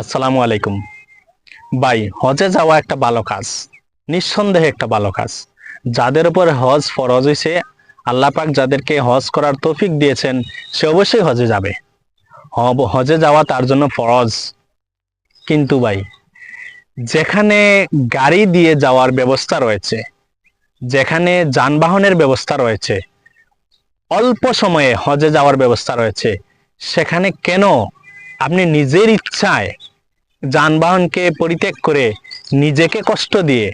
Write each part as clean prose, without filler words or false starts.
আসসালামু আলাইকুম। ভাই, হজে যাওয়া একটা ভালো কাজ, নিঃসন্দেহে একটা ভালো কাজ। যাদের উপর হজ ফরজ হয়েছে, আল্লাহ পাক যাদেরকে হজ করার তৌফিক দিয়েছেন, সে অবশ্যই হজে যাবে। হজে যাওয়া তার জন্য ফরজ। কিন্তু ভাই, যেখানে গাড়ি দিয়ে যাওয়ার ব্যবস্থা রয়েছে, যেখানে যানবাহনের ব্যবস্থা রয়েছে, অল্প সময়ে হজে যাওয়ার ব্যবস্থা রয়েছে, সেখানে কেন আপনি নিজের ইচ্ছায় যানবাহনকে পরিত্যাগ করে নিজেকে কষ্ট দিয়ে,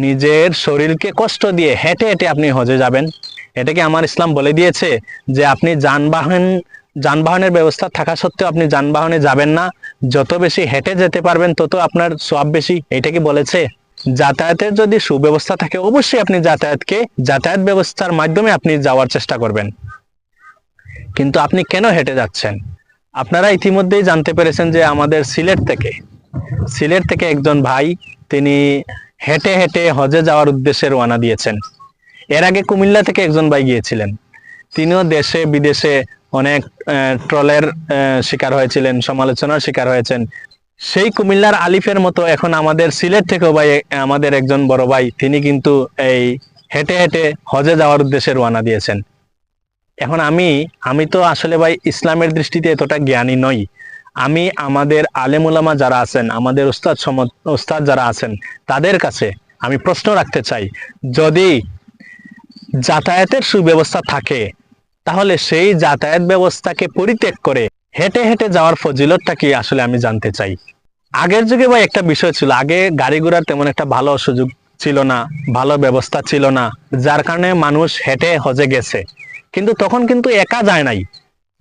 নিজের শরীরকে কষ্ট দিয়ে হেঁটে হেঁটে আপনি হজে যাবেন? এটাকে আমার ইসলাম বলে দিয়েছে যে আপনি যানবাহনের ব্যবস্থা থাকা সত্ত্বেও আপনি যানবাহনে যাবেন না? যত বেশি হেঁটে যেতে পারবেন তত আপনার সওয়াব বেশি, এটা কি বলেছে? যাতায়াতের যদি সুব্যবস্থা থাকে, অবশ্যই আপনি যাতায়াত ব্যবস্থার মাধ্যমে আপনি যাওয়ার চেষ্টা করবেন। কিন্তু আপনি কেন হেঁটে যাচ্ছেন? আপনারা ইতিমধ্যেই জানতে পেরেছেন যে আমাদের সিলেট থেকে একজন ভাই, তিনি হেঁটে হেঁটে হজে যাওয়ার উদ্দেশ্যে রওনা দিয়েছেন। এর আগে কুমিল্লা থেকে একজন ভাই গিয়েছিলেন। তিনিও দেশে বিদেশে অনেক ট্রলের শিকার হয়েছিলেন, সমালোচনার শিকার হয়েছেন। সেই কুমিল্লার আলিফের মতো এখন আমাদের সিলেট থেকেও ভাই, আমাদের একজন বড় ভাই, তিনি কিন্তু এই হেঁটে হেঁটে হজে যাওয়ার উদ্দেশ্যে রওনা দিয়েছেন। এখন আমি তো আসলে ভাই ইসলামের দৃষ্টিতে এতটা জ্ঞানী নই। আমি আমাদের আলেম ওলামা যারা আছেন, আমাদের উস্তাদ যারা আছেন, তাদের কাছে আমি প্রশ্ন রাখতে চাই, যদি যাতায়াতের সুব্যবস্থা থাকে, তাহলে সেই যাতায়াত ব্যবস্থাকে পরিত্যাগ করে হেঁটে হেঁটে যাওয়ার ফজিলতটা কি, আসলে আমি জানতে চাই। আগের যুগে ভাই একটা বিষয় ছিল, আগে গাড়ি ঘোড়ার তেমন একটা ভালো সুযোগ ছিল না, ভালো ব্যবস্থা ছিল না, যার কারণে মানুষ হেঁটে হজে গেছে। কিন্তু তখন কিন্তু একা যায় নাই,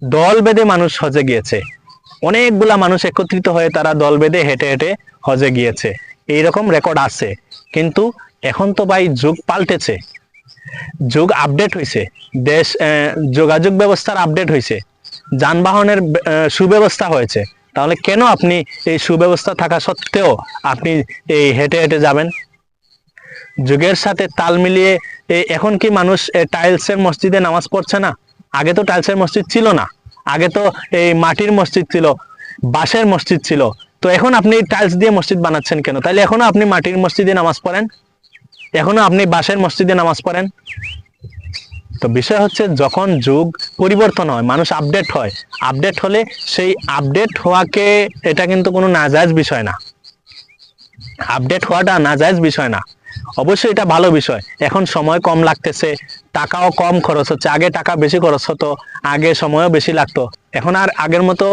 দল বেঁধে মানুষ হজে গিয়েছে। অনেকগুলা মানুষ একত্রিত হয়ে তারা দল বেঁধে হেঁটে হেঁটে হজে গিয়েছে, এইরকম রেকর্ড আছে। কিন্তু এখন তো ভাই যুগ পাল্টেছে, যুগ আপডেট হয়েছে, দেশ যোগাযোগ ব্যবস্থার আপডেট হয়েছে, যানবাহনের সুব্যবস্থা হয়েছে। তাহলে কেন আপনি এই সুব্যবস্থা থাকা সত্ত্বেও আপনি এই হেঁটে হেঁটে যাবেন? যুগের সাথে তাল মিলিয়ে এখন কি মানুষ টাইলসের মসজিদে নামাজ পড়ছে না? আগে তো টাইলসের মসজিদ ছিল না, আগে তো এই মাটির মসজিদ ছিল, বাঁশের মসজিদ ছিল। তো এখন আপনি টাইলস দিয়ে মসজিদ বানাচ্ছেন কেন? তাহলে এখনো আপনি মাটির মসজিদে নামাজ পড়েন, এখনো আপনি বাঁশের মসজিদে নামাজ পড়েন। তো বিষয় হচ্ছে, যখন যুগ পরিবর্তন হয়, মানুষ আপডেট হয়, আপডেট হলে সেই আপডেট হওয়াকে, এটা কিন্তু কোনো নাজায়েজ বিষয় না, আপডেট হওয়াটা নাজায়েজ বিষয় না, অবশ্যই এটা ভালো বিষয়। এখন সময় কম লাগতেছে, টাকাও কম খরচ হচ্ছে। আগে টাকা বেশি খরচ হতো, আগে সময়ও বেশি লাগতো। এখন আর আগের মতো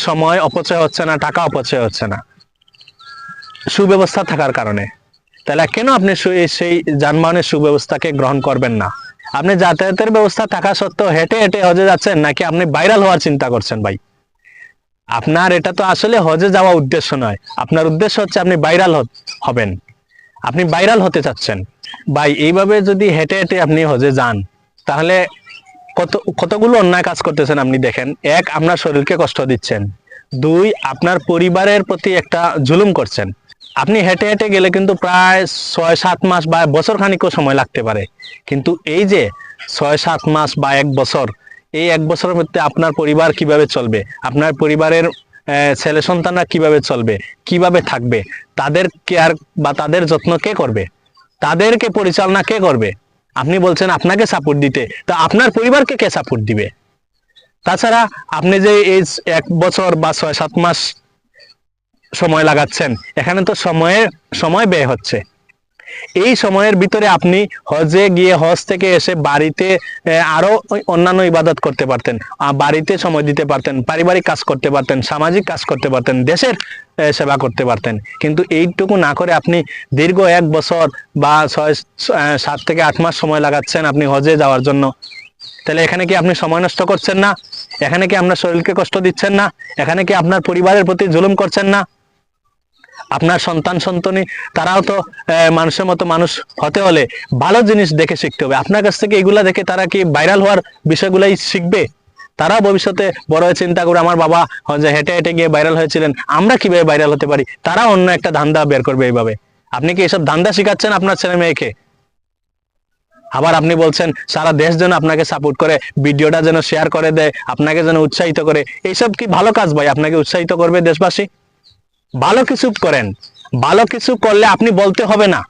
সময় অপচয় হচ্ছে না, টাকা অপচয় হচ্ছে না, সুব্যবস্থা থাকার কারণে। তাহলে কেন আপনি সেই যানবাহনের সুব্যবস্থাকে গ্রহণ করবেন না? আপনি যাতায়াতের ব্যবস্থা থাকা সত্ত্বেও হেঁটে হেঁটে হজে যাচ্ছেন, নাকি আপনি ভাইরাল হওয়ার চিন্তা করছেন? ভাই, আপনার এটা তো আসলে হজে যাওয়া উদ্দেশ্য নয়, আপনার উদ্দেশ্য হচ্ছে আপনি ভাইরাল হবেন, আপনি ভাইরাল হতে চাচ্ছেন। ভাই, এইভাবে যদি হেঁটে হেঁটে আপনি হজে যান, তাহলে কতগুলো অন্যায় কাজ করতেছেন আপনি দেখেন। এক, আপনার শরীরকে কষ্ট দিচ্ছেন। দুই, আপনার পরিবারের প্রতি একটা জুলুম করছেন। আপনি হেঁটে হেঁটে গেলে কিন্তু প্রায় 6-7 মাস বা বছর খানিকও সময় লাগতে পারে, কিন্তু এই যে 6-7 মাস বা 1 বছর, এই 1 বছরের মধ্যে আপনার পরিবার কিভাবে চলবে, আপনার পরিবারের ছেলে সন্তানরা কিভাবে চলবে, কিভাবে থাকবে, তাদের কেয়ার বা তাদের যত্ন কে করবে, তাদেরকে পরিচালনা কে করবে? আপনি বলছেন আপনাকে সাপোর্ট দিতে, তা আপনার পরিবারকে কে সাপোর্ট দিবে? তাছাড়া আপনি যে এই 1 বছর বা 6-7 মাস সময় লাগাচ্ছেন, এখানে তো সময় ব্যয় হচ্ছে। এই সময়ের ভিতরে আপনি হজে গিয়ে, হজ থেকে এসে বাড়িতে আরো অন্যান্য ইবাদত করতে পারতেন, বাড়িতে সময় দিতে পারতেন, পারিবারিক কাজ করতে পারতেন, সামাজিক কাজ করতে পারতেন, দেশের সেবা করতে পারতেন। কিন্তু এইটুকু না করে আপনি দীর্ঘ 1 বছর বা 7 থেকে 8 মাস সময় লাগাচ্ছেন আপনি হজে যাওয়ার জন্য। তাহলে এখানে কি আপনি সময় নষ্ট করছেন না? এখানে কি আপনার শরীরকে কষ্ট দিচ্ছেন না? এখানে কি আপনার পরিবারের প্রতি জুলুম করছেন না? আপনার সন্তান সন্ততি, তারাও তো মানুষের মতো মানুষ হতে হলে ভালো জিনিস দেখে শিখতে হবে। আপনার কাছ থেকে এগুলা দেখে তারা কি ভাইরাল হওয়ার বিষয়গুলাই শিখবে? তারা ভবিষ্যতে বড় হয়ে চিন্তা করে, আমার বাবা যে হেঁটে হেঁটে গিয়ে ভাইরাল হয়েছিলেন, আমরা কিভাবে ভাইরাল হতে পারি? তারা অন্য একটা ধান্দা বের করবে এইভাবে। আপনি কি এসব ধান্দা শিখাচ্ছেন আপনার ছেলে মেয়েকে? আবার আপনি বলছেন সারা দেশ যেন আপনাকে সাপোর্ট করে, ভিডিওটা যেন শেয়ার করে দেয়, আপনাকে যেন উৎসাহিত করে। এইসব কি ভালো কাজ ভাই? আপনাকে উৎসাহিত করবে দেশবাসী? ভালো কিছু করেন। ভালো কিছু করলে আপনি বলতে হবে না,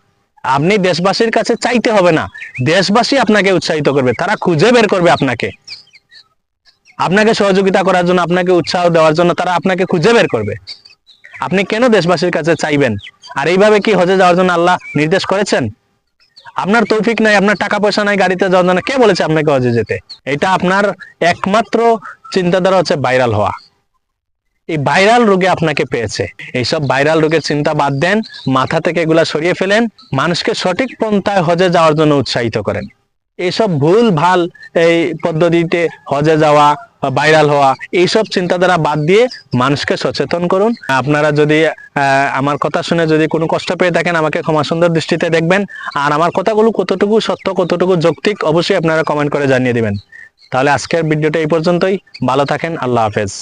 আপনি দেশবাসীর কাছে চাইতে হবে না, দেশবাসী আপনাকে উৎসাহিত করবে, তারা খুঁজে বের করবে আপনাকে, আপনাকে সহযোগিতা করার জন্য, আপনাকে উৎসাহ দেওয়ার জন্য তারা আপনাকে খুঁজে বের করবে। আপনি কেন দেশবাসীর কাছে চাইবেন? আর এইভাবে কি হজে যাওয়ার জন্য আল্লাহ নির্দেশ করেছেন? আপনার তৌফিক নাই, আপনার টাকা পয়সা নাই গাড়িতে যাওয়ার জন্য, কে বলেছে আপনাকে হজে যেতে? এটা আপনার একমাত্র চিন্তাধারা হচ্ছে ভাইরাল হওয়া। এই ভাইরাল রোগে আপনাকে পেয়েছে। এইসব ভাইরাল রোগের চিন্তা বাদ দেন, মাথা থেকে এগুলা সরিয়ে ফেলেন, মানুষকে সঠিক পন্থায় হজে যাওয়ার জন্য উৎসাহিত করেন। এইসব ভুল ভাল এই পদ্ধতিতে হজে যাওয়া, ভাইরাল হওয়া, এইসব চিন্তাধারা বাদ দিয়ে মানুষকে সচেতন করুন। আপনারা যদি আমার কথা শুনে যদি কোনো কষ্ট পেয়ে থাকেন, আমাকে ক্ষমা সুন্দর দৃষ্টিতে দেখবেন। আর আমার কথাগুলো কতটুকু সত্য, কতটুকু যৌক্তিক, অবশ্যই আপনারা কমেন্ট করে জানিয়ে দিবেন। তাহলে আজকের ভিডিওটা এই পর্যন্তই। ভালো থাকেন, আল্লাহ হাফেজ।